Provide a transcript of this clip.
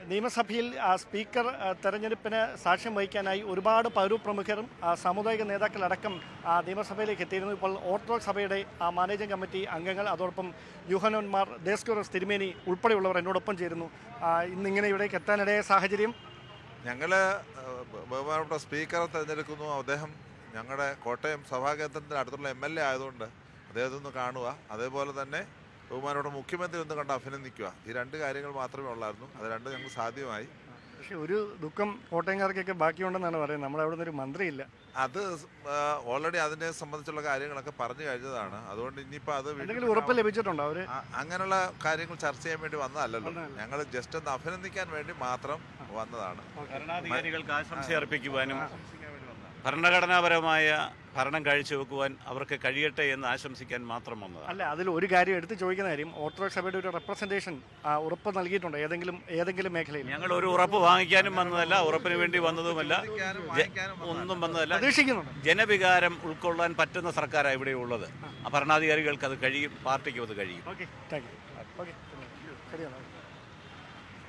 നിയമസഭയിൽ സ്പീക്കർ തെരഞ്ഞെടുപ്പിന് സാക്ഷ്യം വഹിക്കാനായി ഒരുപാട് പൗരപ്രമുഖരും സാമുദായിക നേതാക്കളടക്കം നിയമസഭയിലേക്ക് എത്തിയിരുന്നു. ഇപ്പോൾ ഓർത്തഡോക്സ് സഭയുടെ മാനേജിംഗ് കമ്മിറ്റി അംഗങ്ങൾ, അതോടൊപ്പം യൂഹനോന്മാർ, ദേസ്കോറസ് തിരുമേനി ഉൾപ്പെടെയുള്ളവർ എന്നോടൊപ്പം ചേരുന്നു. ഇന്നിങ്ങനെ ഇവിടേക്ക് എത്താനിടയായ സാഹചര്യം, ഞങ്ങൾ ബഹുമാനപ്പെട്ട സ്പീക്കറെ തിരഞ്ഞെടുക്കുന്നു. അദ്ദേഹം ഞങ്ങളുടെ കോട്ടയം സഭാകേന്ദ്രത്തിന് അടുത്തുള്ള MLA ആയതുകൊണ്ട് അദ്ദേഹത്തെ ഒന്ന് കാണുക, അതേപോലെ തന്നെ ബഹുമാനപ്പെട്ട മുഖ്യമന്ത്രി ഒന്ന് കണ്ട് അഭിനന്ദിക്കുക. ഈ രണ്ട് കാര്യങ്ങൾ മാത്രമേ ഉള്ളായിരുന്നു. അത് രണ്ട് ഞങ്ങൾ സാധ്യമായി. പക്ഷേ ഒരു ദുഃഖം കോട്ടയംകാർക്കൊക്കെ ബാക്കിയുണ്ടെന്നാണ് പറയുന്നത്. നമ്മുടെ അവിടെ നിന്നൊരു മന്ത്രിയില്ല. അത് ഓൾറെഡി അതിനെ സംബന്ധിച്ചുള്ള കാര്യങ്ങളൊക്കെ പറഞ്ഞു കഴിഞ്ഞതാണ്. അതുകൊണ്ട് ഇനിയിപ്പോൾ അത് എന്തെങ്കിലും ഉറപ്പ് ലഭിച്ചിട്ടുണ്ടോ അവർ? അങ്ങനെയുള്ള കാര്യങ്ങൾ ചർച്ച ചെയ്യാൻ വേണ്ടി വന്നതല്ലല്ലോ. ഞങ്ങൾ ജസ്റ്റ് ഒന്ന് അഭിനന്ദിക്കാൻ വേണ്ടി മാത്രം വന്നതാണ്. ഭരണാധികാരികൾക്ക് ആശംസ അർപ്പിക്കുവാനും ഭരണഘടനാപരമായ ഭരണം കാഴ്ചവെക്കുവാൻ അവർക്ക് കഴിയട്ടെ എന്ന് ആശംസിക്കാൻ മാത്രം വന്നതാണ്. അല്ല, അതിൽ ഒരു കാര്യം എടുത്ത് ചോദിക്കുന്ന കാര്യം, ഓർത്തഡോക്സ് സഭയുടെ ഒരു റെപ്രസെന്റേഷൻ ഉറപ്പ് നൽകിയിട്ടുണ്ടോ ഏതെങ്കിലും മേഖലയിൽ? ഞങ്ങൾ ഒരു ഉറപ്പ് വാങ്ങിക്കാനും വന്നതല്ല, ഉറപ്പിന് വേണ്ടി വന്നതുമല്ല, ഒന്നും വന്നതല്ല. പ്രതീക്ഷിക്കുന്നുണ്ട്. ജനവികാരം ഉൾക്കൊള്ളാൻ പറ്റുന്ന സർക്കാരാണ് ഇവിടെ ഉള്ളത്. ഭരണാധികാരികൾക്ക് അത് കഴിയും, പാർട്ടിക്കും അത് കഴിയും. Okay, thank you. ഓക്കെ, ശരിയാണ്.